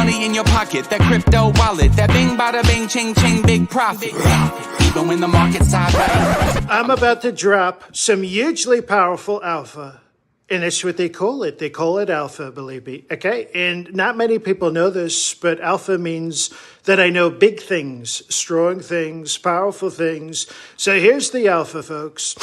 money in your pocket, that crypto wallet, that bing bada bing ching ching big profit. Even when the market's sideways. I'm about to drop some hugely powerful alpha. And that's what they call it. They call it alpha, believe me. Okay? And not many people know this, but alpha means that I know big things, strong things, powerful things. So here's the alpha, folks.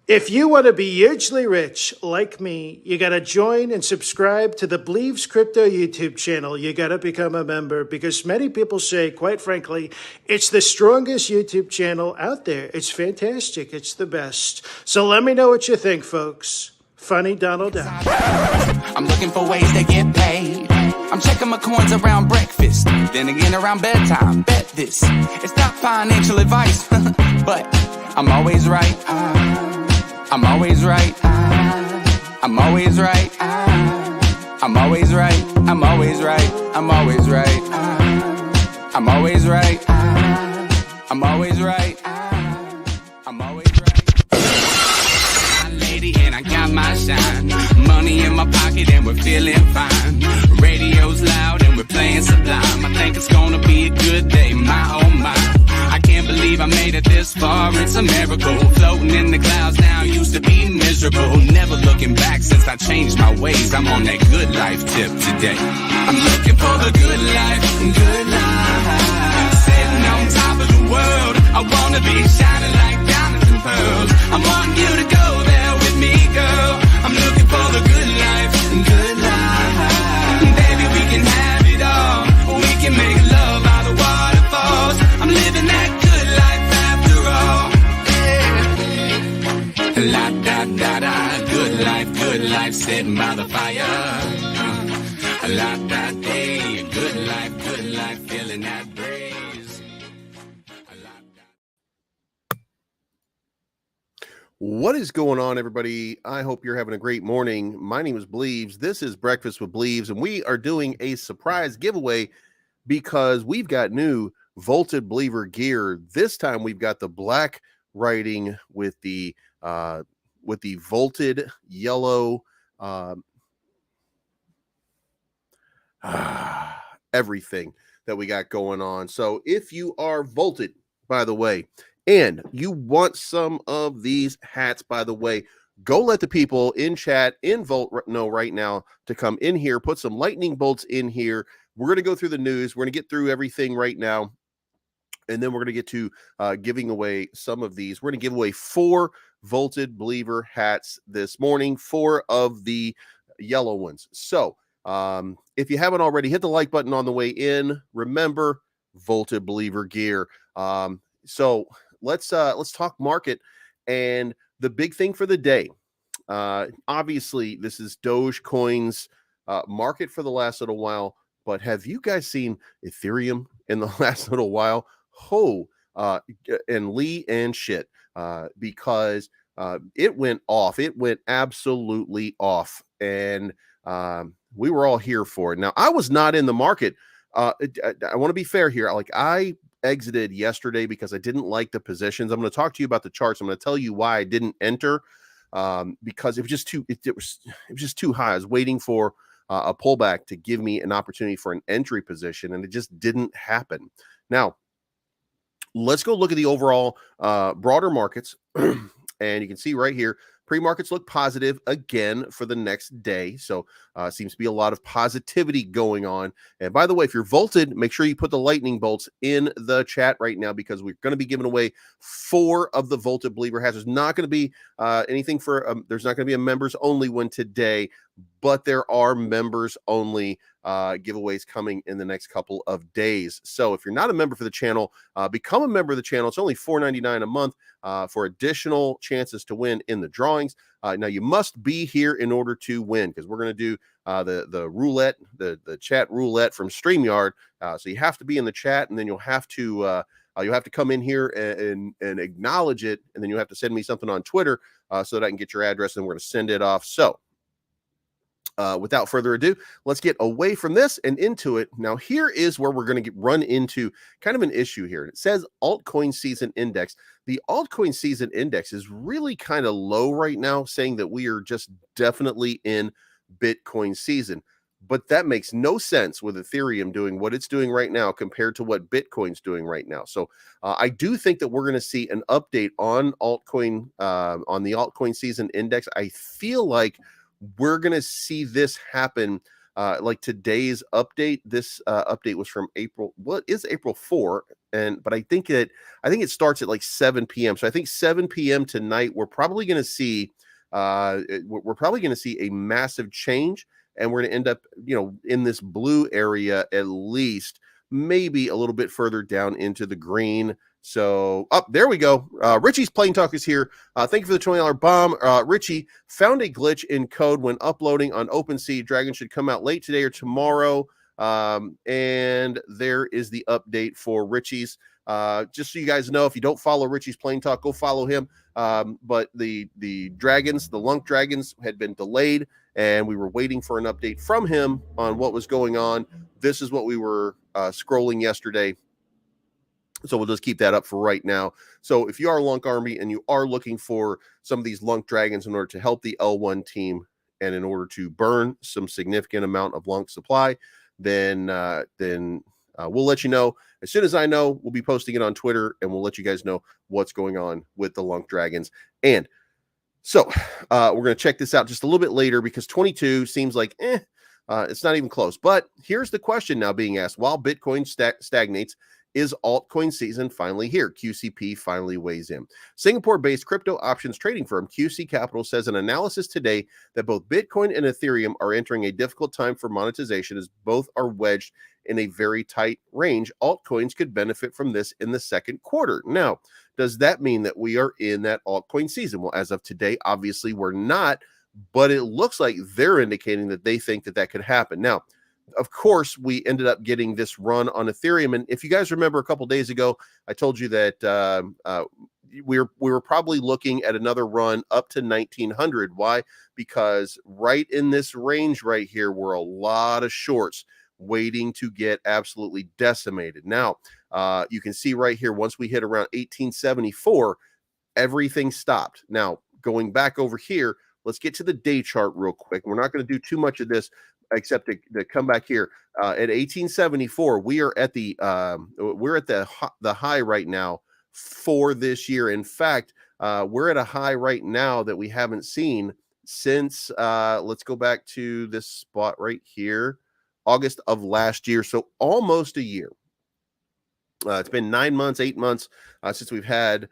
If you want to be hugely rich like me, you got to join and subscribe to the BLEEVESCRYPTO YouTube channel. You got to become a member because many people say, quite frankly, it's the strongest YouTube channel out there. It's fantastic. It's the best. So let me know what you think, folks. Funny Donald Duck. I'm looking for ways to get paid. I'm checking my coins around breakfast, then again around bedtime. Bet this. It's not financial advice, but I'm always right. I'm always right. I'm always right. I'm always right. I'm always right. I'm always right. I'm always right. I'm always right. I'm always right. Lady, and I got my shine. Money in my pocket and we're feeling fine. Radio's loud and we're playing Sublime. I think it's gonna be a good day, my oh my. I can't believe I made it this far, it's a miracle. Floating in the clouds now, used to be miserable. Never looking back since I changed my ways. I'm on that good life tip today. I'm looking for the good life, good life. Sitting on top of the world, I wanna be shining like diamonds and pearls. I want you to go there with me, girl. I'm looking for the good life, good life. Baby, we can have it all. We can make love by the waterfalls. I'm living that good life after all. Yeah. La da da da, good life, sitting by the fire. La da day, good life, feeling that breeze. What is going on, everybody? I hope you're having a great morning. My name is Bleeves. This is Breakfast with Bleeves, and we are doing a surprise giveaway because we've got new Vaulted Believer gear. This time we've got the black writing with the vaulted yellow everything that we got going on. So if you are vaulted, by the way, and you want some of these hats, by the way, go let the people in chat, in Vault know right now to come in here, put some lightning bolts in here. We're going to go through the news. We're going to get through everything right now. And then we're going to get to giving away some of these. We're going to give away 4 Vaulted Believer hats this morning, 4 of the yellow ones. So if you haven't already, hit the like button on the way in. Remember, Vaulted Believer gear. So let's talk market and the big thing for the day. Obviously, this is Dogecoin's market for the last little while. But have you guys seen Ethereum in the last little while? And Lee and shit, because it went off. It went absolutely off. And we were all here for it. Now, I was not in the market. I want to be fair here. Like, I exited yesterday because I didn't like the positions. I'm going to talk to you about the charts. I'm going to tell you why I didn't enter, because it was just too, it was just too high. I was waiting for a pullback to give me an opportunity for an entry position, and it just didn't happen. Now, let's go look at the overall broader markets. And you can see right here, pre-markets look positive again for the next day. So seems to be a lot of positivity going on. And by the way, if you're vaulted, make sure you put the lightning bolts in the chat right now, because we're going to be giving away 4 of the Vaulted Believer hats. There's not going to be anything for, there's not going to be a members only one today, but there are members only giveaways coming in the next couple of days. So if you're not a member for the channel, become a member of the channel. It's only $4.99 a month for additional chances to win in the drawings. Now you must be here in order to win, because we're going to do the roulette, the chat roulette from StreamYard. So you have to be in the chat, and then you'll have to come in here and acknowledge it, and then you'll have to send me something on Twitter so that I can get your address, and we're going to send it off. So without further ado, let's get away from this and into it. Now, here is where we're going to run into kind of an issue here. It says altcoin season index. The altcoin season index is really kind of low right now, saying that we are just definitely in Bitcoin season. but that makes no sense with Ethereum doing what it's doing right now compared to what Bitcoin's doing right now. So I do think that we're going to see an update on altcoin, on the altcoin season index. I feel like we're going to see this happen. Like today's update, this update was from April. What is April 4? But I think it starts at like 7 p.m. So I think 7 p.m. tonight, we're probably going to see a massive change, and we're going to end up, in this blue area at least, maybe a little bit further down into the green. So, there we go. Richie's Plane Talk is here. Thank you for the $20 bomb. Richie found a glitch in code when uploading on OpenSea. Dragon should come out late today or tomorrow. And there is the update for Richie's. Just so you guys know, if you don't follow Richie's Plane Talk, go follow him. But the dragons, the Lunk dragons, had been delayed, and we were waiting for an update from him on what was going on. This is what we were scrolling yesterday. So we'll just keep that up for right now. So if you are Lunk Army and you are looking for some of these Lunk dragons in order to help the L1 team and in order to burn some significant amount of Lunk supply, then we'll let you know. As soon as I know, we'll be posting it on Twitter, and we'll let you guys know what's going on with the Lunk dragons. And so we're going to check this out just a little bit later, because 22 seems like it's not even close. But here's the question now being asked: while Bitcoin stagnates, is altcoin season finally here? QCP finally weighs in. Singapore-based crypto options trading firm QC Capital says an analysis today that both Bitcoin and Ethereum are entering a difficult time for monetization, as both are wedged in a very tight range. Altcoins could benefit from this in the second quarter. Now, does that mean that we are in that altcoin season? Well, as of today, obviously we're not, but it looks like they're indicating that they think that could happen. Now, of course, we ended up getting this run on Ethereum. And if you guys remember a couple days ago, I told you that we were probably looking at another run up to 1900. Why? Because right in this range right here were a lot of shorts waiting to get absolutely decimated. Now, you can see right here, once we hit around 1874, everything stopped. Now, going back over here, let's get to the day chart real quick. We're not going to do too much of this, except to come back here at 1874. We are at the high right now for this year. In fact, we're at a high right now that we haven't seen since let's go back to this spot right here, August of last year. So almost a year. It's been 9 months, 8 months since we've had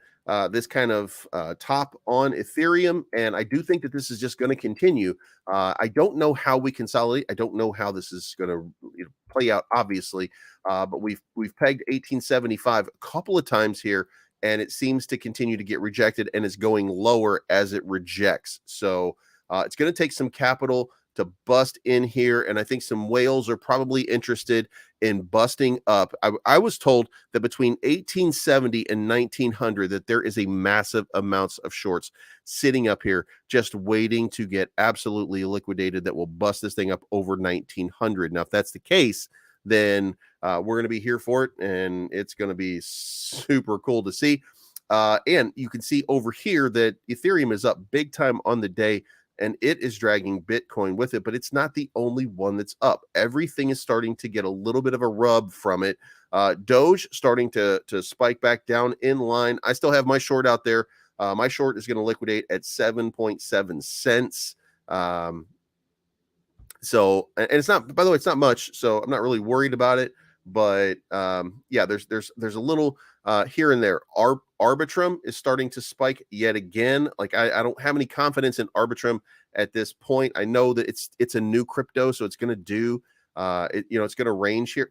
this kind of top on Ethereum, and I do think that this is just going to continue. I don't know how we consolidate. I don't know how this is going to play out, obviously, but we've pegged 1875 a couple of times here, and it seems to continue to get rejected, and it's going lower as it rejects. So it's going to take some capital to bust in here, and I think some whales are probably interested in busting up. I was told that between 1870 and 1900 that there is a massive amounts of shorts sitting up here just waiting to get absolutely liquidated that will bust this thing up over 1900. Now, if that's the case, then we're going to be here for it, and it's going to be super cool to see. And you can see over here that Ethereum is up big time on the day, and it is dragging Bitcoin with it, but it's not the only one that's up. Everything is starting to get a little bit of a rub from it. Doge starting to spike back down in line. I still have my short out there. My short is going to liquidate at 7.7 cents. So, and it's not, by the way, it's not much, so I'm not really worried about it. But yeah, there's a little here and there. Arbitrum is starting to spike yet again. Like I don't have any confidence in Arbitrum at this point. I know that it's a new crypto, so it's going to do it's going to range here.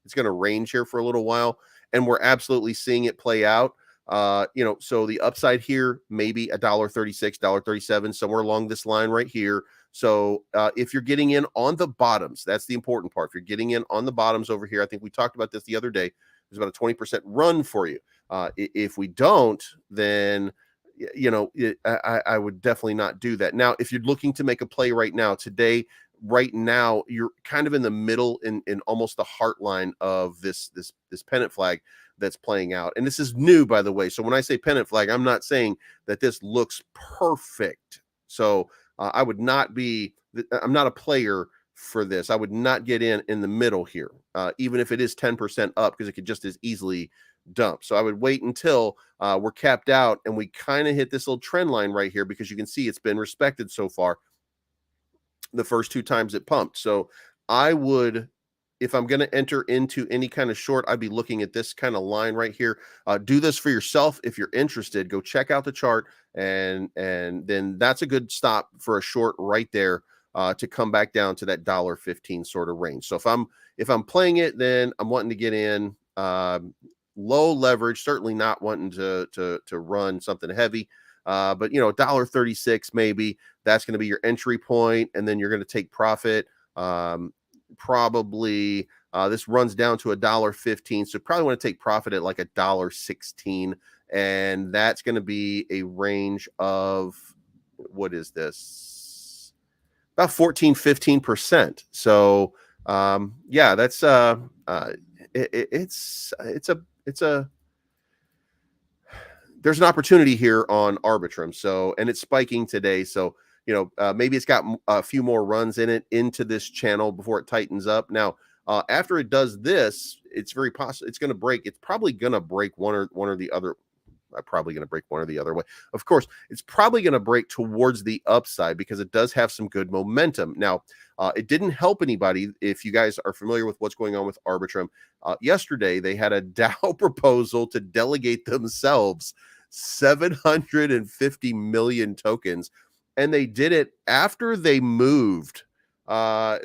It's going to range here for a little while, and we're absolutely seeing it play out. So the upside here, maybe $1.36, $1.37, somewhere along this line right here. So if you're getting in on the bottoms, that's the important part. If you're getting in on the bottoms over here, I think we talked about this the other day, there's about a 20% run for you. If we don't, then, I would definitely not do that. Now, if you're looking to make a play right now, right now, you're kind of in the middle, in almost the heart line of this pennant flag that's playing out. And this is new, by the way. So when I say pennant flag, I'm not saying that this looks perfect. So I'm not a player for this. I would not get in the middle here, even if it is 10% up, because it could just as easily dump. So I would wait until we're capped out and we kind of hit this little trend line right here, because you can see it's been respected so far the first 2 times it pumped. So I would, if I'm going to enter into any kind of short, I'd be looking at this kind of line right here. Do this for yourself. If you're interested, go check out the chart, and then that's a good stop for a short right there, to come back down to that $1.15 sort of range. So if I'm playing it, then I'm wanting to get in low leverage, certainly not wanting to run something heavy. But $1.36 maybe, that's going to be your entry point, and then you're going to take profit. Probably this runs down to $1.15, so probably want to take profit at like $1.16, and that's going to be a range of, what is this, about 14-15%. So yeah, that's it's a there's an opportunity here on Arbitrum. So, and it's spiking today. So, maybe it's got a few more runs in it into this channel before it tightens up. Now, after it does this, it's very possible it's going to break. It's probably going to break one or the other. Probably going to break one or the other way. Of course, it's probably going to break towards the upside, because it does have some good momentum. Now, it didn't help anybody. If you guys are familiar with what's going on with Arbitrum, yesterday they had a DAO proposal to delegate themselves 750 million tokens, and they did it after they moved the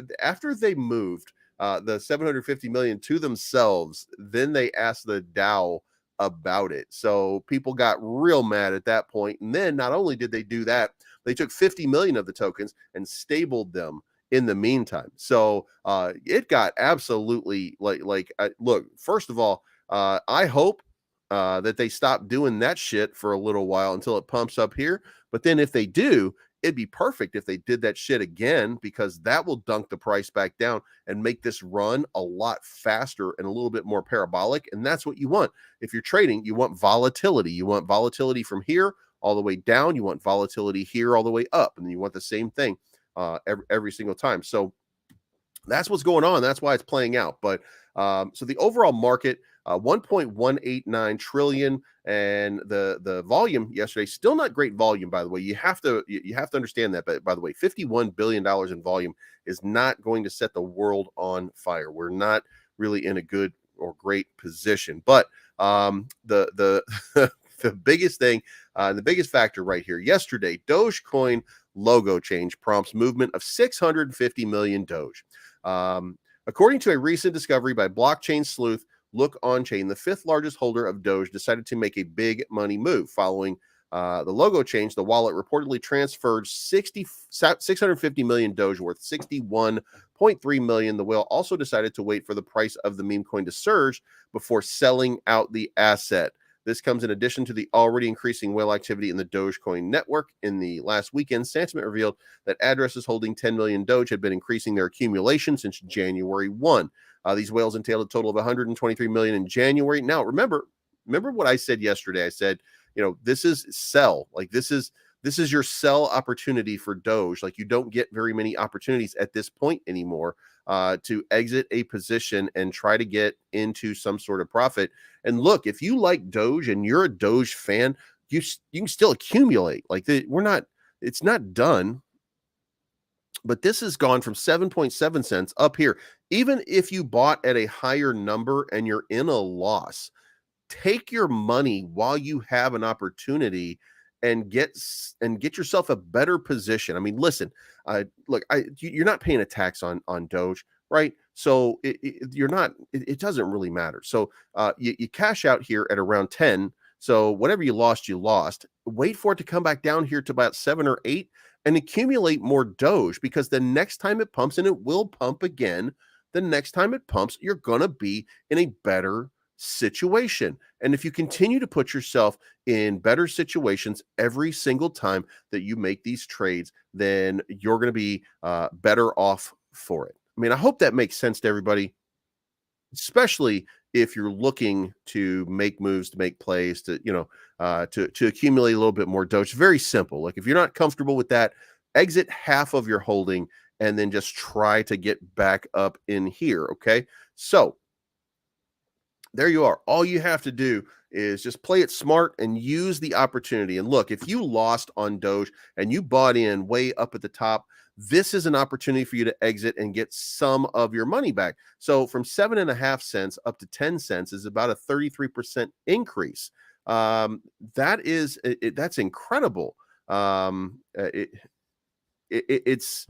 750 million to themselves. Then they asked the DAO about it. So people got real mad at that point. And then not only did they do that, they took 50 million of the tokens and stabled them in the meantime. So it got absolutely look, first of all, I hope that they stop doing that shit for a little while until it pumps up here. But then if they do, it'd be perfect if they did that shit again, because that will dunk the price back down and make this run a lot faster and a little bit more parabolic. And that's what you want. If you're trading, you want volatility. You want volatility from here all the way down. You want volatility here all the way up. And then you want the same thing every single time. So that's what's going on. That's why it's playing out. But so the overall market, 1.189 trillion, and the volume yesterday, still not great volume, by the way. You have to understand that. But by the way, $51 billion in volume is not going to set the world on fire. We're not really in a good or great position. But the the biggest thing, the biggest factor right here yesterday, Dogecoin logo change prompts movement of 650 million Doge. According to a recent discovery by blockchain sleuth Look On-Chain, the 5th largest holder of Doge decided to make a big money move. Following the logo change, the wallet reportedly transferred 650 million Doge, worth 61.3 million. The whale also decided to wait for the price of the meme coin to surge before selling out the asset. This comes in addition to the already increasing whale activity in the Dogecoin network. In the last weekend, Santiment revealed that addresses holding 10 million Doge had been increasing their accumulation since January 1. These whales entailed a total of 123 million in January. Now, remember what I said yesterday. I said, this is sell. Like this is your sell opportunity for Doge. Like you don't get very many opportunities at this point anymore to exit a position and try to get into some sort of profit. And look, if you like Doge and you're a Doge fan, you can still accumulate. Like it's not done. But this has gone from 7.7 cents up here. Even if you bought at a higher number and you're in a loss, take your money while you have an opportunity and get yourself a better position. I mean, listen, look, you're not paying a tax on Doge, right? So it doesn't really matter. So you cash out here at around 10. So whatever you lost, you lost. Wait for it to come back down here to about 7 or 8 and accumulate more Doge, because the next time it pumps, and it will pump again, the next time it pumps, you're going to be in a better situation. And if you continue to put yourself in better situations every single time that you make these trades, then you're going to be better off for it. I mean, I hope that makes sense to everybody, especially if you're looking to make moves, to make plays, to accumulate a little bit more Doge. Very simple. Like if you're not comfortable with that, exit half of your holding and then just try to get back up in here. Okay. So there you are. All you have to do is just play it smart and use the opportunity. And look, if you lost on Doge and you bought in way up at the top, this is an opportunity for you to exit and get some of your money back. So from 7.5 cents up to 10 cents is about a 33% increase. That's incredible. It's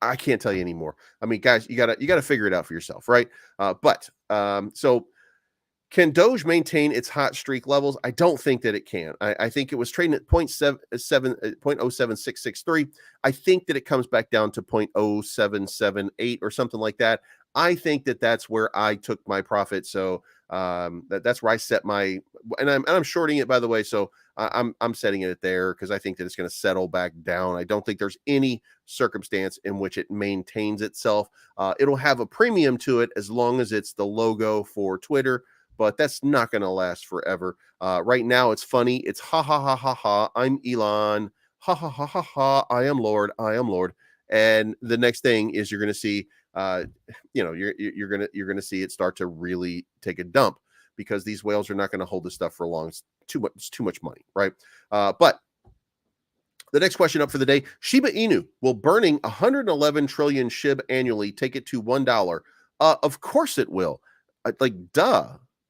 I can't tell you anymore. I mean, guys, you gotta figure it out for yourself, right? So can Doge maintain its hot streak levels? I don't think that it can. I think it was trading at 0.07663. I think that it comes back down to 0.0778 or something like that. I think that that's where I took my profit. So that's where I set my, and I'm shorting it, by the way. So I'm setting it there because I think that it's going to settle back down. I don't think there's any circumstance in which it maintains itself. It'll have a premium to it as long as it's the logo for Twitter, but that's not going to last forever. Right now, it's funny. It's ha ha ha ha ha. I'm Elon. Ha ha ha ha ha. I am Lord. I am Lord. And the next thing is you're going to see, you're going to see it start to really take a dump because these whales are not going to hold this stuff for long. It's too much money, right? But the next question up for the day: Shiba Inu, will burning 111 trillion SHIB annually take it to $1? Of course it will. Duh.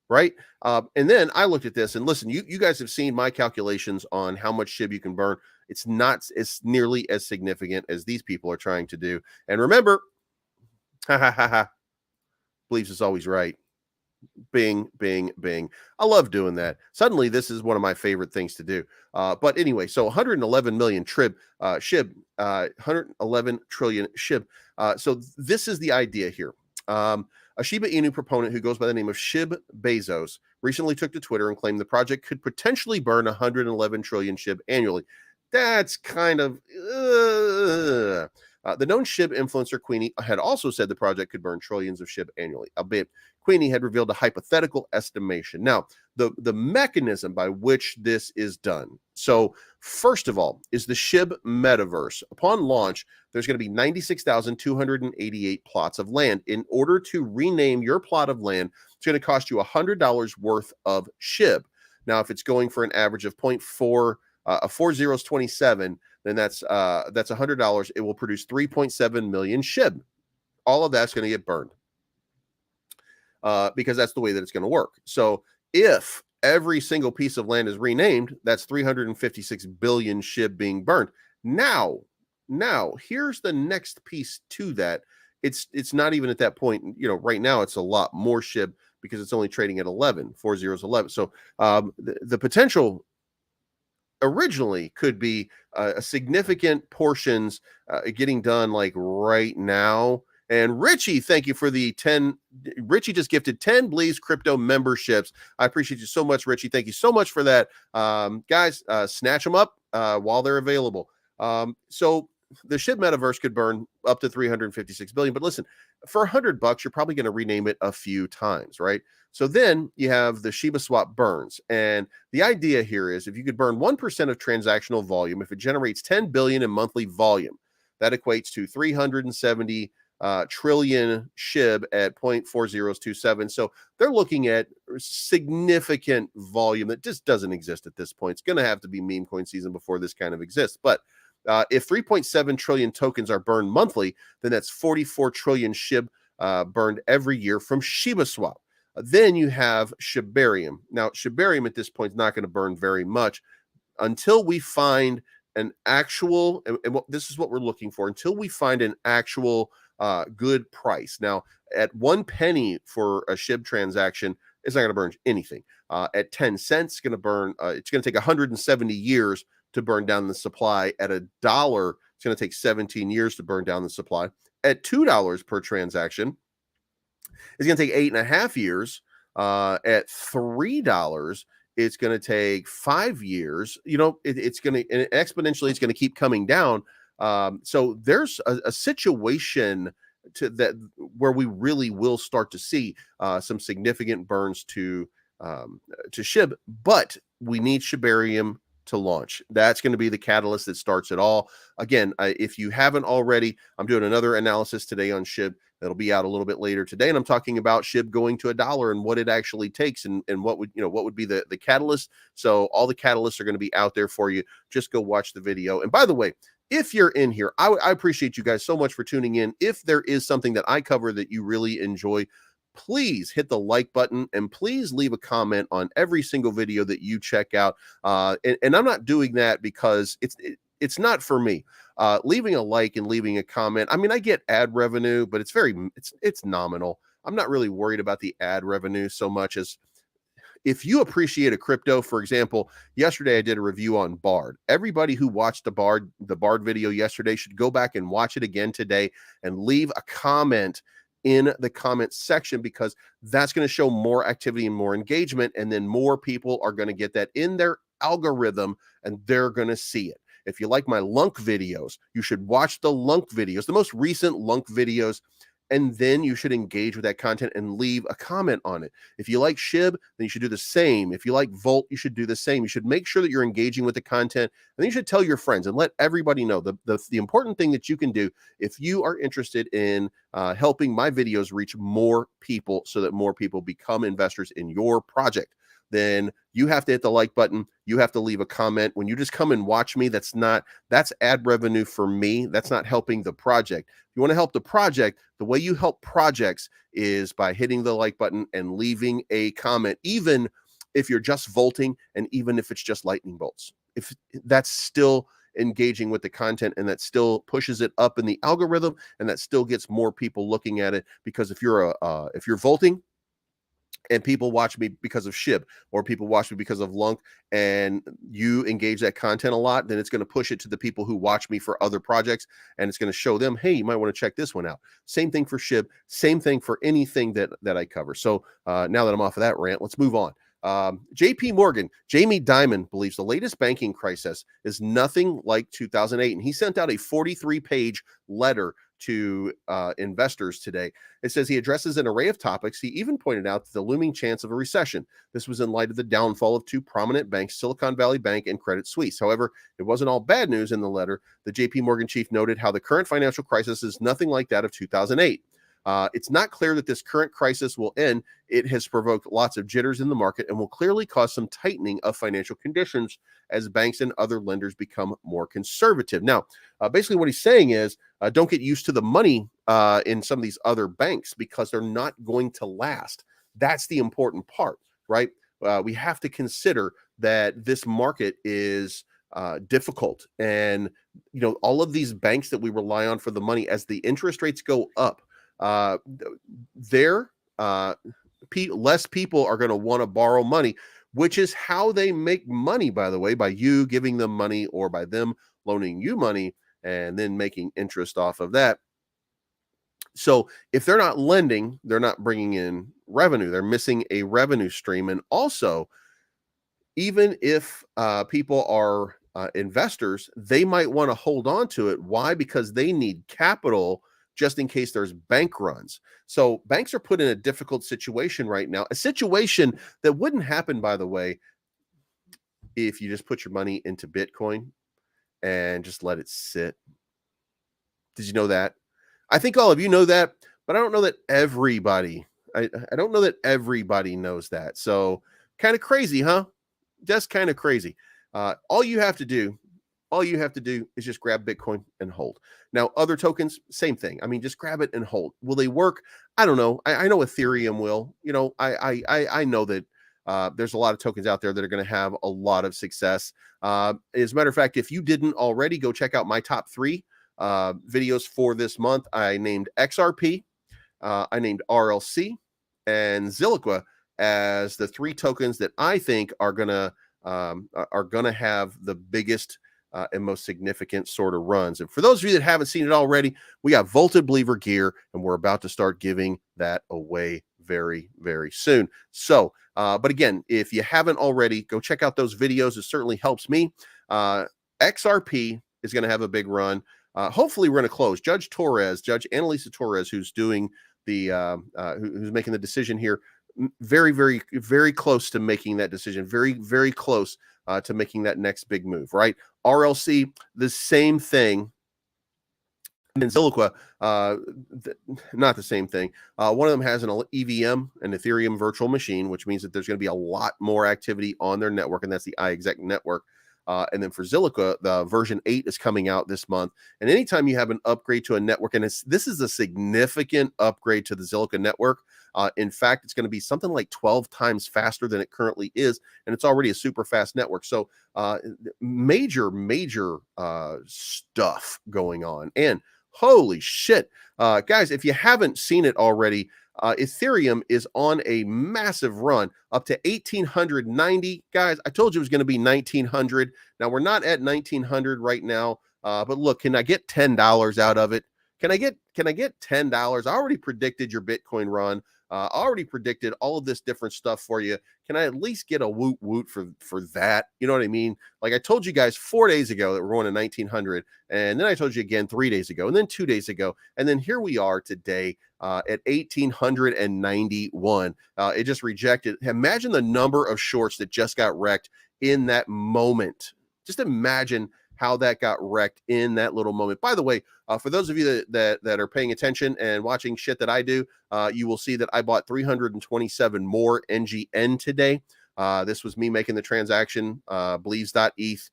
Right. And then I looked at this and listen, you guys have seen my calculations on how much SHIB you can burn. It's not as nearly as significant as these people are trying to do. And remember, believes is always right. Bing, bing, bing. I love doing that. Suddenly, this is one of my favorite things to do. But anyway, so 111 million SHIB, 111 trillion SHIB. So this is the idea here. A Shiba Inu proponent who goes by the name of Shib Bezos recently took to Twitter and claimed the project could potentially burn 111 trillion SHIB annually. That's kind of... the known SHIB influencer Queenie had also said the project could burn trillions of SHIB annually, albeit Queenie had revealed a hypothetical estimation. Now, the mechanism by which this is done. So, first of all, is the SHIB metaverse. Upon launch, there's going to be 96,288 plots of land. In order to rename your plot of land, it's going to cost you $100 worth of SHIB. Now, if it's going for an average of 0.4, 4 zeros 27, then that's $100. It will produce 3.7 million SHIB. All of that's going to get burned because that's the way that it's going to work. So if every single piece of land is renamed, that's 356 billion SHIB being burned. Now, here's the next piece to that. It's not even at that point. Right now it's a lot more SHIB because it's only trading at 11, 4 zeros 11. So the potential originally could be a significant portions getting done like right now. And Richie, thank you for the 10. Richie just gifted 10 BLEEVESCRYPTO memberships. I appreciate you so much, Richie. Thank you so much for that. Guys, snatch them up while they're available. So the SHIB metaverse could burn up to 356 billion. But listen, for $100, you're probably going to rename it a few times, right? So then you have the Shiba Swap burns. And the idea here is if you could burn 1% of transactional volume, if it generates 10 billion in monthly volume, that equates to 370 trillion SHIB at 0.4027. So they're looking at significant volume that just doesn't exist at this point. It's going to have to be meme coin season before this kind of exists. But if 3.7 trillion tokens are burned monthly, then that's 44 trillion SHIB burned every year from Shiba Swap. Then you have Shibarium. Now, Shibarium at this point is not going to burn very much until we find an actual, this is what we're looking for, until we find an actual good price. Now, at 1 penny for a SHIB transaction, it's not going to burn anything. At 10 cents, it's going to take 170 years to burn down the supply. At $1, it's going to take 17 years to burn down the supply. At $2 per transaction, it's going to take 8.5 years. At $3, it's going to take 5 years. It's going to, and exponentially, it's going to keep coming down. So there's a situation to that where we really will start to see some significant burns to SHIB, but we need Shibarium to launch. That's going to be the catalyst that starts it all. Again, if you haven't already, I'm doing another analysis today on SHIB. That'll be out a little bit later today, and I'm talking about SHIB going to $1 and what it actually takes, and what would be the catalyst. So all the catalysts are going to be out there for you. Just go watch the video. And by the way, if you're in here, I appreciate you guys so much for tuning in. If there is something that I cover that you really enjoy, please hit the like button and please leave a comment on every single video that you check out. And I'm not doing that because it's not for me. Leaving a like and leaving a comment, I mean, I get ad revenue, but it's nominal. I'm not really worried about the ad revenue so much as if you appreciate a crypto. For example, yesterday I did a review on Bard. Everybody who watched the Bard video yesterday should go back and watch it again today and leave a comment in the comment section, because that's going to show more activity and more engagement, and then more people are going to get that in their algorithm and they're going to see it. If you like my Lunk videos, you should watch the Lunk videos, the most recent Lunk videos, and then you should engage with that content and leave a comment on it. If you like SHIB, then you should do the same. If you like Volt, you should do the same. You should make sure that you're engaging with the content, and then you should tell your friends and let everybody know. The important thing that you can do if you are interested in helping my videos reach more people so that more people become investors in your project, then you have to hit the like button. You have to leave a comment. When you just come and watch me, that's ad revenue for me. That's not helping the project. If you want to help the project, the way you help projects is by hitting the like button and leaving a comment, even if you're just volting and even if it's just lightning bolts. If that's still engaging with the content, and that still pushes it up in the algorithm, and that still gets more people looking at it. Because if you're volting and people watch me because of SHIB, or people watch me because of Lunk, and you engage that content a lot, then it's going to push it to the people who watch me for other projects, and it's going to show them, hey, you might want to check this one out. Same thing for SHIB, same thing for anything that I cover. So now that I'm off of that rant, let's move on. JP Morgan, Jamie Dimon believes the latest banking crisis is nothing like 2008. And he sent out a 43-page letter to investors today. It says he addresses an array of topics. He even pointed out the looming chance of a recession. This was in light of the downfall of two prominent banks, Silicon Valley Bank and Credit Suisse. However, it wasn't all bad news in the letter. The JP Morgan chief noted how the current financial crisis is nothing like that of 2008. It's not clear that this current crisis will end. It has provoked lots of jitters in the market and will clearly cause some tightening of financial conditions as banks and other lenders become more conservative. Now, basically what he's saying is don't get used to the money in some of these other banks, because they're not going to last. That's the important part, right? We have to consider that this market is difficult. And, all of these banks that we rely on for the money, as the interest rates go up, less people are going to want to borrow money, which is how they make money, by the way, by you giving them money or by them loaning you money and then making interest off of that. So if they're not lending, they're not bringing in revenue. They're missing a revenue stream. And also, even if people are investors, they might want to hold on to it. Why? Because they need capital just in case there's bank runs. So banks are put in a difficult situation right now, a situation that wouldn't happen, by the way, if you just put your money into Bitcoin and just let it sit. Did you know that? I think all of you know that, but I don't know that everybody, I don't know that everybody knows that. So kind of crazy, huh? Just kind of crazy. All you have to do is just grab Bitcoin and hold. Now, other tokens, same thing. I mean, just grab it and hold. Will they work? I don't know. I know Ethereum will. I know that there's a lot of tokens out there that are going to have a lot of success. As a matter of fact, if you didn't already, go check out my top 3 videos for this month. I named XRP, I named RLC, and Zilliqua as the 3 tokens that I think are gonna have the biggest and most significant sort of runs. And for those of you that haven't seen it already, we got Vaulted Believer gear, and we're about to start giving that away very, very soon. So, but again, if you haven't already, go check out those videos. It certainly helps me. XRP is going to have a big run. Hopefully we're going to close. Judge Annalisa Torres, who's doing the who's making the decision here, very, very, very close to making that decision. Very, very close to making that next big move, right? RLC, the same thing. And Zilliqa, not the same thing. One of them has an EVM, an Ethereum virtual machine, which means that there's going to be a lot more activity on their network, and that's the iExec network. And then for Zilliqa, the version 8 is coming out this month. And anytime you have an upgrade to a network, and this is a significant upgrade to the Zilliqa network. In fact, it's going to be something like 12 times faster than it currently is, and it's already a super fast network. So major stuff going on. And holy shit, guys, if you haven't seen it already, Ethereum is on a massive run up to 1,890. Guys, I told you it was going to be 1,900. Now, we're not at 1,900 right now, but look, can I get $10 out of it? Can I get $10? I already predicted your Bitcoin run. I already predicted all of this different stuff for you. Can I at least get a woot woot for that? You know what I mean? Like I told you guys 4 days ago that we're going to 1,900, and then I told you again 3 days ago, and then 2 days ago, and then here we are today at 1,891. It just rejected. Imagine the number of shorts that just got wrecked in that moment. Just imagine how that got wrecked in that little moment. By the way, for those of you that are paying attention and watching shit that I do, you will see that I bought 327 more NGN today. This was me making the transaction, BLEEVES.ETH.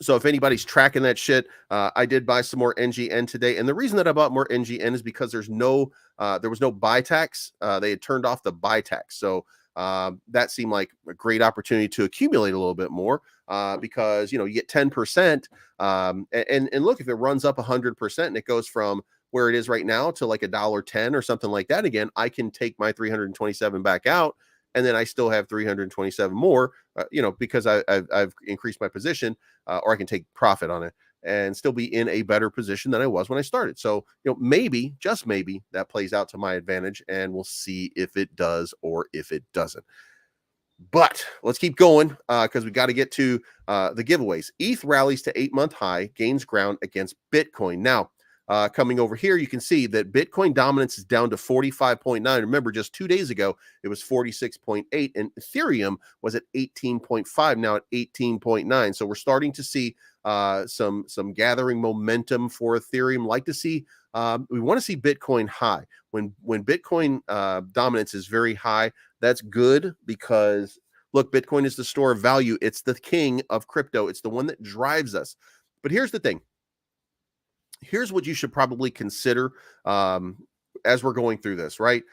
So if anybody's tracking that shit, I did buy some more NGN today. And the reason that I bought more NGN is because there was no buy tax. They had turned off the buy tax. So that seemed like a great opportunity to accumulate a little bit more because, you get 10%. And look, if it runs up 100% and it goes from where it is right now to like $1.10 or something like that, again, I can take my 327 back out. And then I still have 327 more, because I've increased my position, or I can take profit on it and still be in a better position than I was when I started. So, maybe, just maybe, that plays out to my advantage, and we'll see if it does or if it doesn't. But let's keep going because we got to get to the giveaways. ETH rallies to 8-month high, gains ground against Bitcoin. Now, coming over here, you can see that Bitcoin dominance is down to 45.9. Remember, just 2 days ago, it was 46.8, and Ethereum was at 18.5, now at 18.9. So we're starting to see some gathering momentum for Ethereum. We want to see Bitcoin high. When Bitcoin dominance is very high, that's good because, look, Bitcoin is the store of value. It's the king of crypto. It's the one that drives us. But here's the thing. Here's what you should probably consider as we're going through this, right?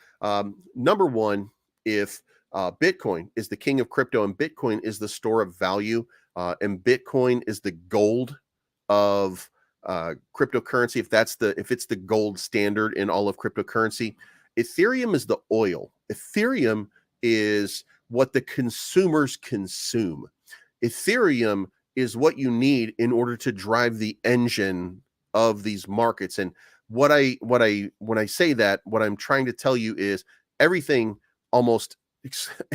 Number one, if Bitcoin is the king of crypto and Bitcoin is the store of value and Bitcoin is the gold of cryptocurrency, if it's the gold standard in all of cryptocurrency, Ethereum is the oil. Ethereum is what the consumers consume. Ethereum is what you need in order to drive the engine of these markets. And when I say that, what I'm trying to tell you is almost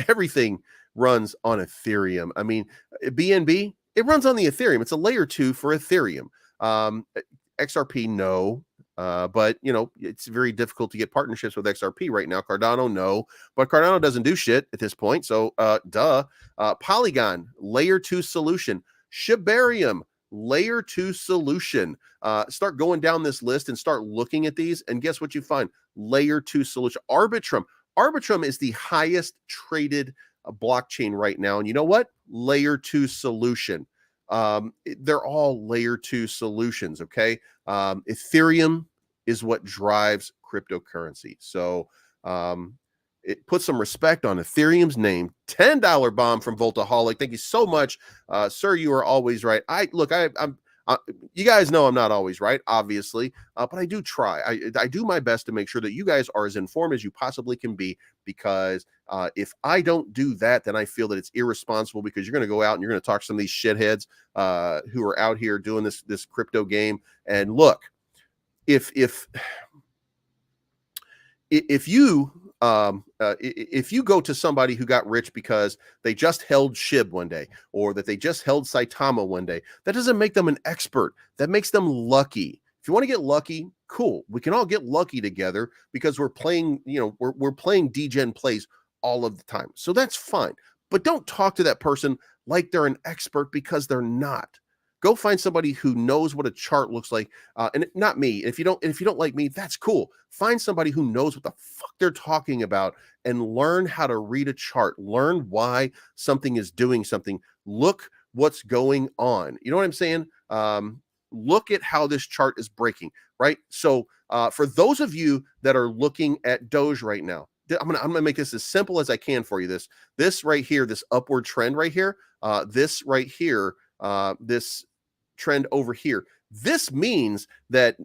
everything runs on Ethereum. I mean, BNB, it runs on the Ethereum. It's a layer 2 for Ethereum. XRP, no. But it's very difficult to get partnerships with XRP right now. Cardano, no, but Cardano doesn't do shit at this point. So, Polygon, layer 2 solution. Shibarium, layer 2 solution. Start going down this list and start looking at these, and guess what you find? Layer 2 solution. Arbitrum is the highest traded blockchain right now, and you know what? Layer 2 solution. They're all layer 2 solutions. Okay. Ethereum is what drives cryptocurrency. So it puts some respect on Ethereum's name. $10 bomb from Voltaholic. Thank you so much, sir. You are always right. I'm you guys know I'm not always right, obviously, but I do try. I do my best to make sure that you guys are as informed as you possibly can be, because if I don't do that, then I feel that it's irresponsible, because you're going to go out and you're going to talk to some of these shitheads who are out here doing this crypto game. And look, if you go to somebody who got rich because they just held SHIB one day, or that they just held Saitama one day, that doesn't make them an expert. That makes them lucky. If you want to get lucky, Cool. We can all get lucky together because we're playing, we're playing DGen plays all of the time. So that's fine. But don't talk to that person like they're an expert, because they're not. Go find somebody who knows what a chart looks like, and not me. If you don't like me, that's cool. Find somebody who knows what the fuck they're talking about and learn how to read a chart. Learn why something is doing something. Look what's going on. You know what I'm saying? Look at how this chart is breaking, right? So for those of you that are looking at Doge right now, I'm gonna make this as simple as I can for you. This right here, this upward trend right here, this right here, this trend over here. This means that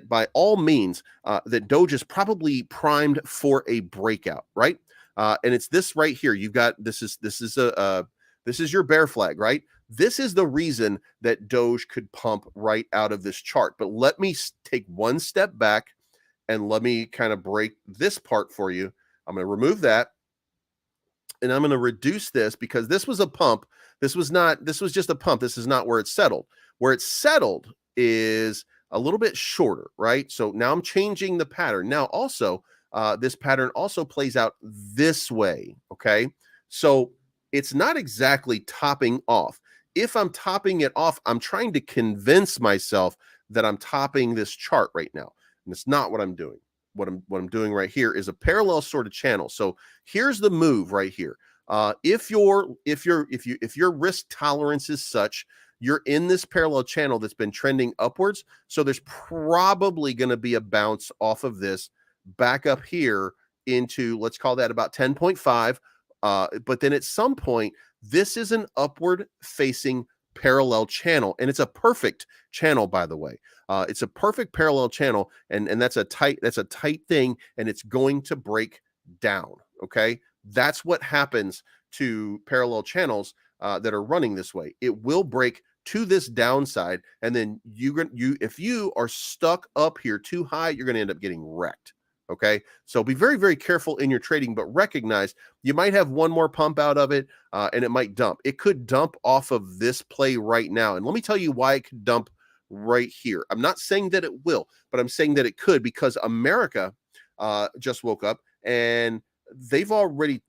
by all means, that Doge is probably primed for a breakout, right? And it's this right here. You've got this is your bear flag, right? This is the reason that Doge could pump right out of this chart. But let me take one step back and let me kind of break this part for you. I'm going to remove that. And I'm going to reduce this because this was a pump. This was just a pump. This is not where it's settled. Where it's settled is a little bit shorter, right? So now I'm changing the pattern. Now also, this pattern also plays out this way, okay? So it's not exactly topping off. If I'm topping it off, I'm trying to convince myself that I'm topping this chart right now. And it's not what I'm doing. What I'm doing right here is a parallel sort of channel. So here's the move right here. If your risk tolerance is such, you're in this parallel channel that's been trending upwards. So there's probably going to be a bounce off of this back up here into, let's call that about 10.5. But then at some point, this is an upward facing parallel channel, and it's a perfect channel, by the way. It's a perfect parallel channel, and that's a tight thing, and it's going to break down. Okay, that's what happens to parallel channels that are running this way. It will break to this downside, and then if you are stuck up here too high, you're going to end up getting wrecked. Okay, so be very, very careful in your trading, but recognize you might have one more pump out of it, and it might dump. It could dump off of this play right now, and let me tell you why it could dump right here. I'm not saying that it will, but I'm saying that it could, because America just woke up and they've already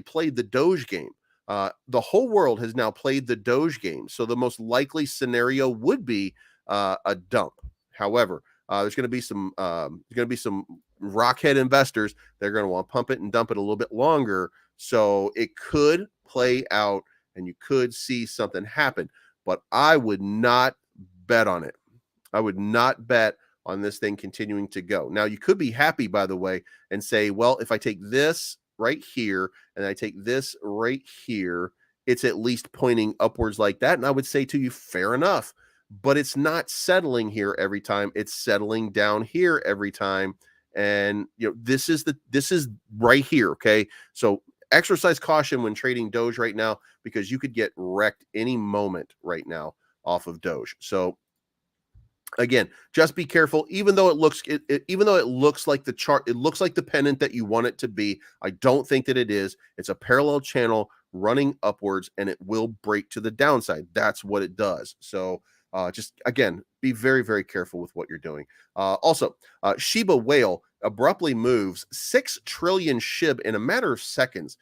played the Doge game. The whole world has now played the Doge game, so the most likely scenario would be a dump. However, there's going to be some rockhead investors. They're going to want to pump it and dump it a little bit longer, so it could play out, and you could see something happen. But I would not bet on it. I would not bet on this thing continuing to go. Now, you could be happy, by the way, and say, well, if I take this right here and I take this right here, it's at least pointing upwards like that. And I would say to you, fair enough. But it's not settling here every time. It's settling down here every time. And this is right here. Okay. So exercise caution when trading Doge right now, because you could get wrecked any moment right now off of Doge. So again, just be careful. Even though it looks like the chart, it looks like the pennant that you want it to be, I don't think that it is. It's a parallel channel running upwards, and it will break to the downside. That's what it does. So just again, be very, very careful with what you're doing. Also, Shiba Whale abruptly moves 6 trillion SHIB in a matter of seconds.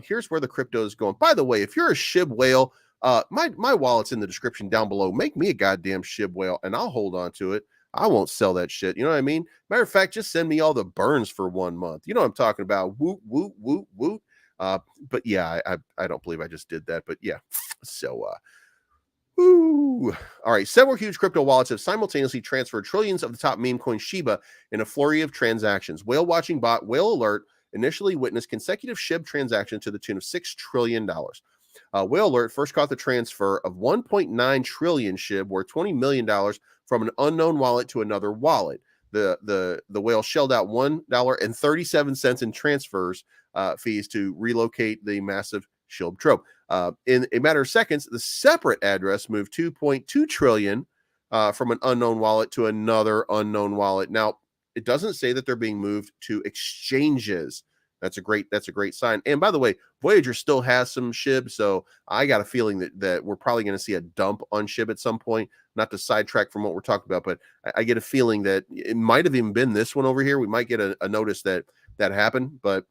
Here's where the crypto is going. By the way, if you're a SHIB Whale, my wallet's in the description down below. Make me a goddamn SHIB Whale, and I'll hold on to it. I won't sell that shit. You know what I mean? Matter of fact, just send me all the burns for 1 month. You know what I'm talking about? Woot, woot, woot, woot. But yeah, I don't believe I just did that. But yeah, so all right. Several huge crypto wallets have simultaneously transferred trillions of the top meme coin Shiba in a flurry of transactions. Whale watching bot Whale Alert initially witnessed consecutive SHIB transactions to the tune of $6 trillion. Whale Alert first caught the transfer of 1.9 trillion SHIB, worth $20 million, from an unknown wallet to another wallet. The whale shelled out $1.37 in transfers fees to relocate the massive SHIB trove. In a matter of seconds, the separate address moved 2.2 trillion from an unknown wallet to another unknown wallet. Now, it doesn't say that they're being moved to exchanges That's a great sign. And by the way, Voyager still has some SHIB, so I got a feeling that we're probably going to see a dump on SHIB at some point. Not to sidetrack from what we're talking about, but I get a feeling that it might have even been this one over here. We might get a notice that happened, but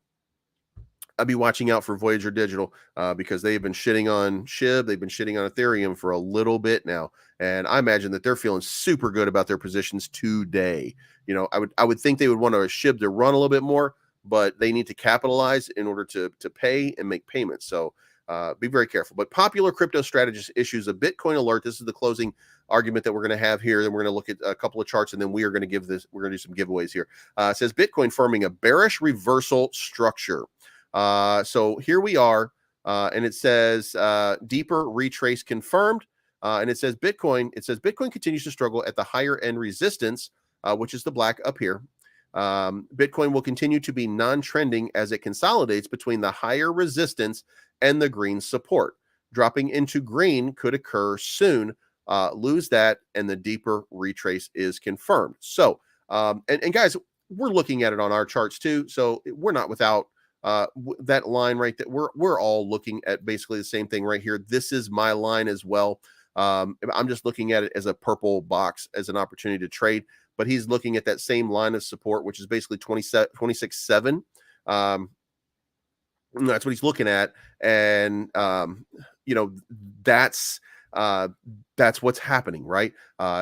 I'll be watching out for Voyager Digital because they've been shitting on SHIB. They've been shitting on Ethereum for a little bit now. And I imagine that they're feeling super good about their positions today. You know, I would think they would want a SHIB to run a little bit more, but they need to capitalize in order to pay and make payments. So be very careful. But Popular Crypto Strategist issues a Bitcoin alert. This is the closing argument that we're going to have here. Then we're going to look at a couple of charts, and then we're going to do some giveaways here. It says Bitcoin forming a bearish reversal structure. So here we are, and it says deeper retrace confirmed, and it says Bitcoin continues to struggle at the higher end resistance, which is the black up here. Bitcoin will continue to be non-trending as it consolidates between the higher resistance and the green support. Dropping into green could occur soon. Lose that, and the deeper retrace is confirmed. So, and guys, we're looking at it on our charts too, so we're not without that line right there. We're all looking at basically the same thing right here. This is my line as well. I'm just looking at it as a purple box as an opportunity to trade, but he's looking at that same line of support, which is basically 26.7. That's what he's looking at. And, you know, that's what's happening, right?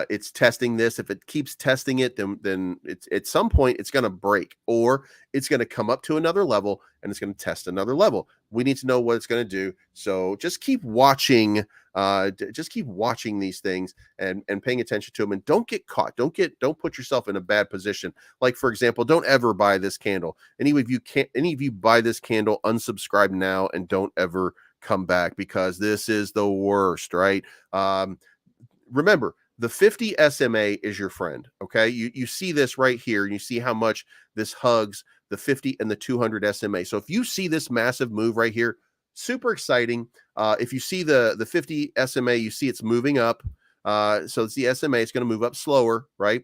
It's testing this. If it keeps testing it, then it's at some point it's going to break, or it's going to come up to another level and it's going to test another level. We need to know what it's going to do. So just keep watching, these things and paying attention to them, and don't get caught. Don't put yourself in a bad position. Like, for example, don't ever buy this candle. Any of you buy this candle, unsubscribe now and don't ever come back, because this is the worst, right? Remember, the 50 SMA is your friend. Okay. You see this right here, and you see how much this hugs the 50 and the 200 SMA. So if you see this massive move right here, super exciting. If you see the 50 SMA, you see it's moving up. So it's the SMA, it's going to move up slower, right?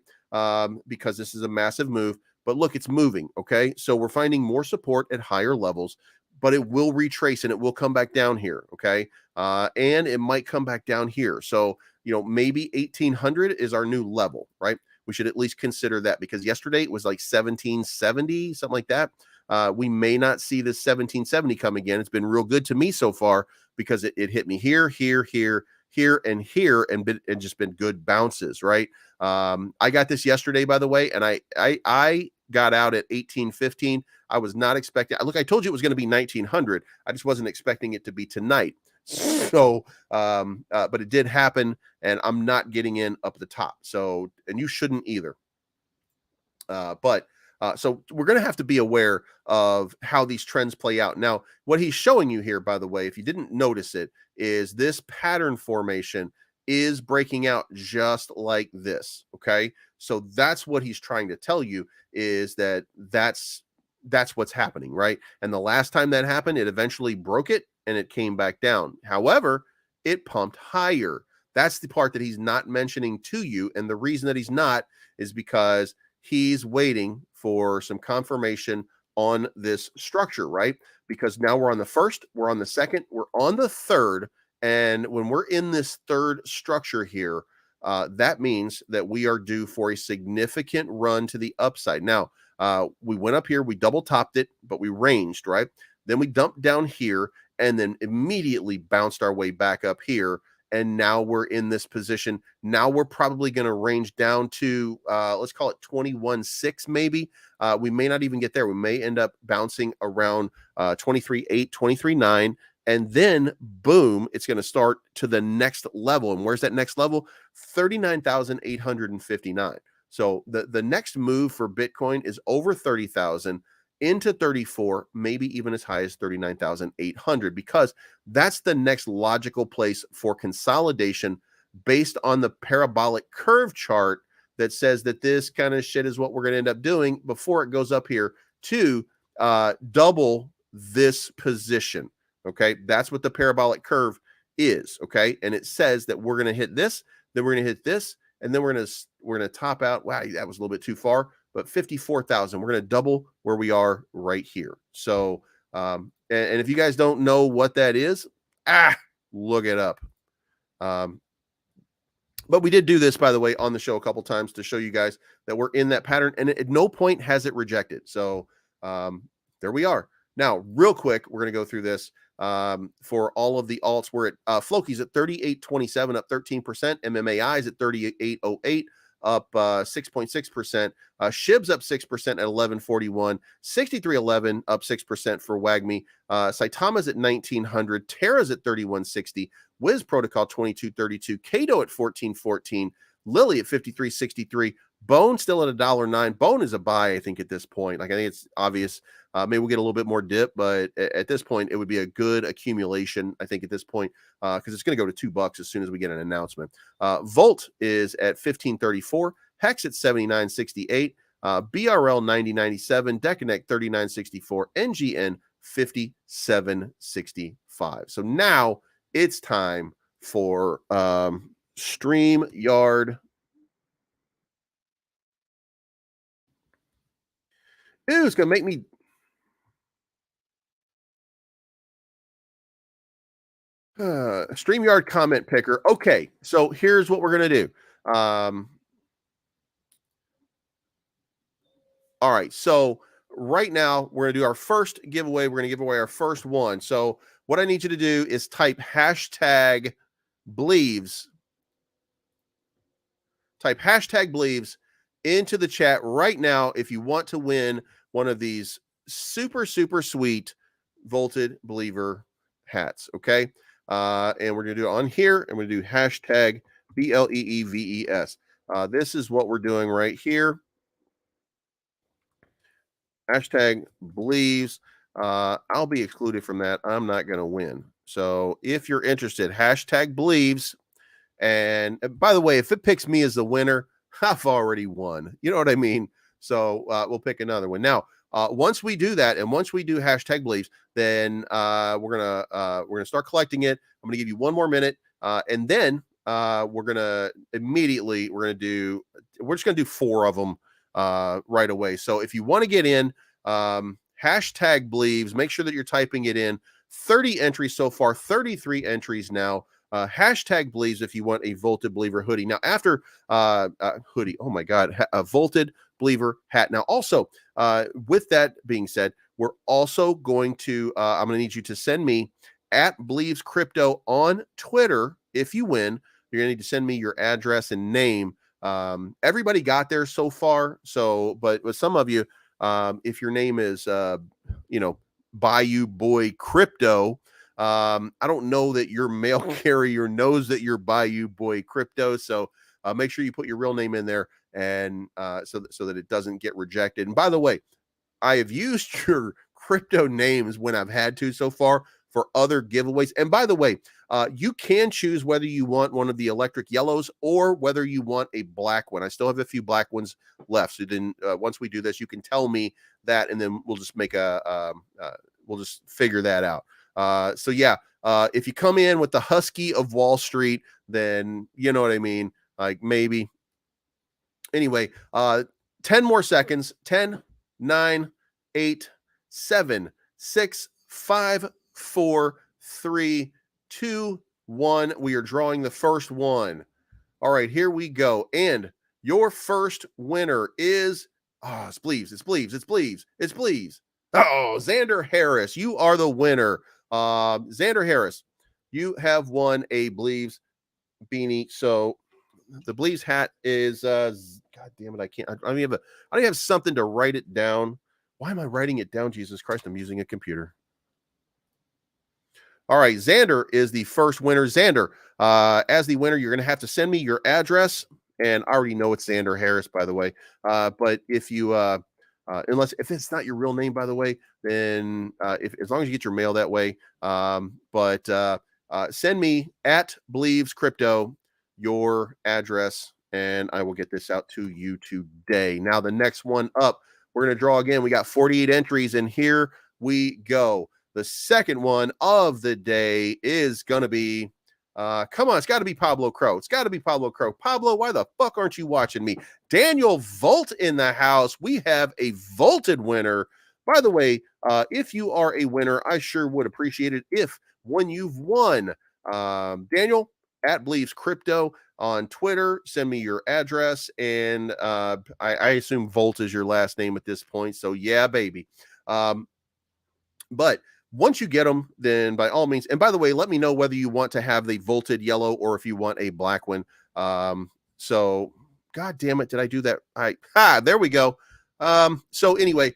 Because this is a massive move, but look, it's moving. Okay. So we're finding more support at higher levels, but it will retrace and it will come back down here. Okay. And it might come back down here. So, you know, maybe 1800 is our new level, right? We should at least consider that, because yesterday it was like 1770, something like that. We may not see this 1770 come again. It's been real good to me so far, because it hit me here, and here, and just been good bounces, right? I got this yesterday, by the way, and I got out at 1815. I was not expecting. Look, I told you it was going to be 1900. I just wasn't expecting it to be tonight. So, but it did happen, and I'm not getting in up the top. So, and you shouldn't either. So we're going to have to be aware of how these trends play out. Now, what he's showing you here, by the way, if you didn't notice it, is this pattern formation is breaking out just like this. Okay. So that's what he's trying to tell you, is that's what's happening, right? And the last time that happened, it eventually broke it and it came back down. However, it pumped higher. That's the part that he's not mentioning to you. And the reason that he's not is because he's waiting for some confirmation on this structure, right? Because now we're on the first, we're on the second, we're on the third. And when we're in this third structure here, that means that we are due for a significant run to the upside. Now, we went up here, we double topped it, but we ranged, right? Then we dumped down here and then immediately bounced our way back up here. And now we're in this position. Now we're probably going to range down to, let's call it 21.6 maybe. We may not even get there. We may end up bouncing around 23.8, 23.9. And then, boom, it's going to start to the next level. And where's that next level? 39,859. So the next move for Bitcoin is over 30,000 into 34, maybe even as high as 39,800, because that's the next logical place for consolidation based on the parabolic curve chart that says that this kind of shit is what we're going to end up doing before it goes up here to double this position. Okay, that's what the parabolic curve is. Okay, and it says that we're going to hit this, then we're going to hit this, and then we're going to top out. Wow, that was a little bit too far. but 54,000. We're going to double where we are right here. So, and if you guys don't know what that is, look it up. But we did do this, by the way, on the show a couple times to show you guys that we're in that pattern, and at no point has it rejected. So there we are. Now, real quick, we're going to go through this for all of the alts. We're at Floki's at 38.27, up 13%. MMAI's at 38.08, up 6.6%. Shib's up 6% at 11.41. 63.11, up 6% for Wagme. Saitama's at 1900. Terra's at 31.60. Wiz Protocol 22.32. Kato at 14.14. Lily at 53.63. Bone still at $1.09. Bone is a buy, I think, at this point. Like, I think it's obvious. Maybe we'll get a little bit more dip, but at this point, it would be a good accumulation, I think, at this point, because it's going to go to $2 as soon as we get an announcement. Volt is at 15.34. Hex at 79.68. BRL 90.97. Decanect 39.64. NGN 57.65. So now it's time for StreamYard. Ew, it's going to make me... StreamYard comment picker. Okay, so here's what we're going to do. All right, so right now we're going to do our first giveaway. We're going to give away our first one. So what I need you to do is type hashtag Bleeves. Type hashtag Bleeves into the chat right now if you want to win one of these super, super sweet Volted Believer hats, okay? And we're going to do it on here, and we're going to do hashtag BLEEVES. This is what we're doing right here. Hashtag Believes. I'll be excluded from that. I'm not going to win. So if you're interested, hashtag Believes. And by the way, if it picks me as the winner, I've already won. You know what I mean? So we'll pick another one. Now, once we do that, and once we do hashtag Believes, then we're gonna start collecting it. I'm gonna give you one more minute, and then we're just gonna do 4 of them right away. So if you want to get in, hashtag Believes, make sure that you're typing it in. 30 entries so far, 33 entries now. Hashtag Believes if you want a Volted Believer hoodie. Now, after hoodie, oh my God, a Volted Believer hat. Now, also, with that being said, we're also going to, I'm going to need you to send me at BLEEVESCRYPTO on Twitter. If you win, you're going to need to send me your address and name. Everybody got there so far. So, but with some of you, if your name is, Bayou Boy Crypto, I don't know that your mail carrier knows that you're Bayou Boy Crypto. So make sure you put your real name in there, and so that it doesn't get rejected. And by the way, I have used your crypto names when I've had to so far for other giveaways. And by the way, you can choose whether you want one of the electric yellows or whether you want a black one. I still have a few black ones left. So then once we do this, you can tell me that, and then we'll just make we'll just figure that out. So yeah, if you come in with the Husky of Wall Street, then you know what I mean. Like maybe. Anyway, 10 more seconds. 10, 9, 8, 7, 6, 5, 4, 3, 2, 1. We are drawing the first one. All right, here we go. And your first winner is it's Bleeves. It's Bleeves. It's Bleeves. It's Bleeves. Oh, Xander Harris. You are the winner. Xander Harris, you have won a Bleeves beanie. So the Bleeves hat is God damn it, I don't even have something to write it down. Why am I writing it down? Jesus Christ, I'm using a computer. All right, Xander is the first winner. Xander, as the winner, you're going to have to send me your address, and I already know it's Xander Harris, by the way. But if you if it's not your real name, by the way, then as long as you get your mail that way. But send me at BLEEVESCRYPTO your address, and I will get this out to you today. Now, the next one up, we're going to draw again. We got 48 entries, and here we go. The second one of the day is going to be Come on, it's got to be Pablo Crow. It's got to be Pablo Crow. Pablo, why the fuck aren't you watching me? Daniel Volt in the house. We have a vaulted winner. By the way, if you are a winner, I sure would appreciate it if when you've won, Daniel at BLEEVESCRYPTO on Twitter, send me your address, and I assume Volt is your last name at this point. So yeah, baby. But once you get them, then by all means, and by the way, let me know whether you want to have the vaulted yellow or if you want a black one. So God damn it, did I do that? There we go. So anyway,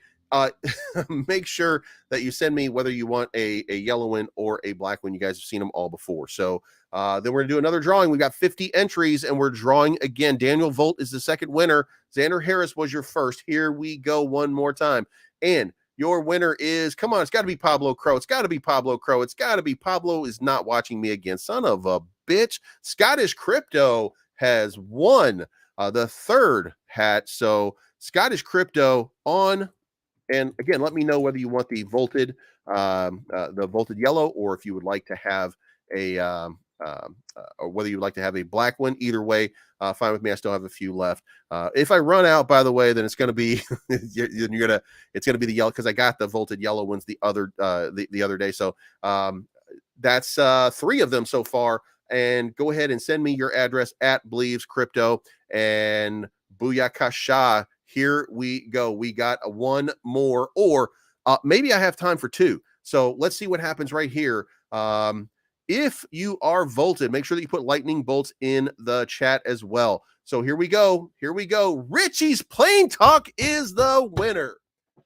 make sure that you send me whether you want a yellow one or a black one. You guys have seen them all before. So then we're gonna do another drawing. We've got 50 entries and we're drawing again. Daniel Volt is the second winner. Xander Harris was your first. Here we go one more time. And your winner is, come on, it's got to be Pablo Crow. It's got to be Pablo Crow. It's got to be Pablo is not watching me again. Son of a bitch. Scottish Crypto has won the third hat. So Scottish Crypto on, and again, let me know whether you want the vaulted yellow or if you would like to have a or whether you would like to have a black one. Either way, fine with me. I still have a few left. If I run out, by the way, then it's going to be it's going to be the yellow, because I got the vaulted yellow ones the other day. So that's 3 of them so far. And go ahead and send me your address at BLEEVESCRYPTO, and booyakasha. Here we go. We got one more, or maybe I have time for 2. So let's see what happens right here. If you are vaulted, make sure that you put lightning bolts in the chat as well. So here we go. Here we go. Richie's Plain Talk is the winner.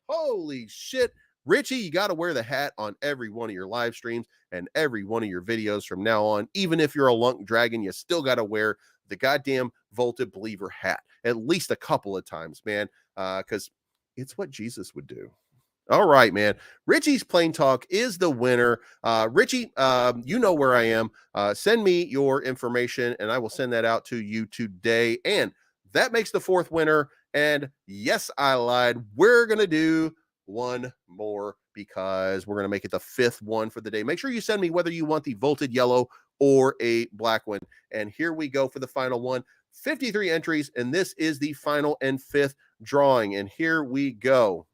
Holy shit. Richie, you got to wear the hat on every one of your live streams and every one of your videos from now on. Even if you're a lunk dragon, you still got to wear the goddamn vaulted believer hat at least a couple of times, man, because it's what Jesus would do. All right, man. Richie's Plain Talk is the winner. Richie, you know where I am. Send me your information, and I will send that out to you today. And that makes the 4th winner. And yes, I lied. We're going to do one more because we're going to make it the 5th one for the day. Make sure you send me whether you want the vaulted yellow or a black one. And here we go for the final one. 53 entries, and this is the final and 5th drawing. And here we go.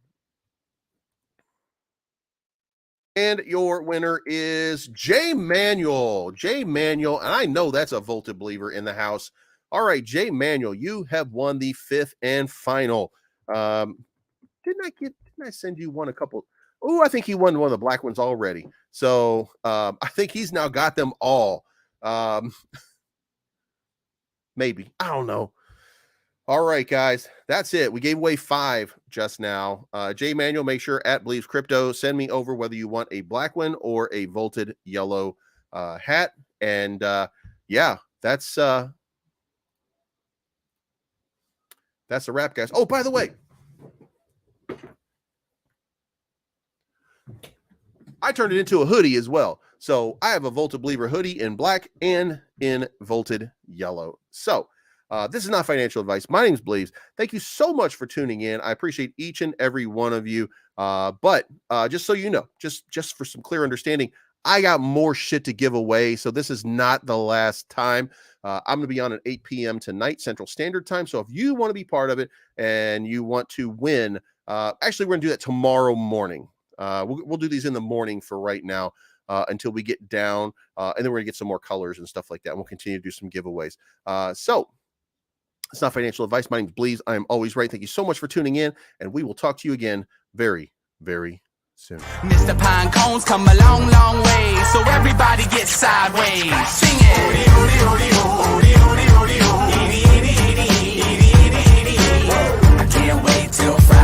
And your winner is J Manuel. J Manuel, and I know that's a vaulted believer in the house. All right, J Manuel, you have won the 5th and final. Didn't I send you one a couple? Oh, I think he won one of the black ones already. So I think he's now got them all. Maybe. I don't know. All right, guys, that's it. We gave away 5 just now. J Manuel, make sure at BLEEVESCRYPTO, send me over whether you want a black one or a vaulted yellow hat. And yeah, that's a wrap, guys. Oh, by the way, I turned it into a hoodie as well. So I have a vaulted believer hoodie in black and in vaulted yellow. So this is not financial advice. My name's Bleeves. Thank you so much for tuning in. I appreciate each and every one of you. But just so you know, just for some clear understanding, I got more shit to give away. So this is not the last time. I'm going to be on at 8 p.m. tonight, Central Standard Time. So if you want to be part of it and you want to win, actually, we're going to do that tomorrow morning. We'll do these in the morning for right now until we get down. And then we're going to get some more colors and stuff like that. And we'll continue to do some giveaways. So it's not financial advice. My name's Bleeves. I am always right. Thank you so much for tuning in, and we will talk to you again very, very soon. Mr. Pine Cones come a long, long way, so everybody get sideways. Sing it.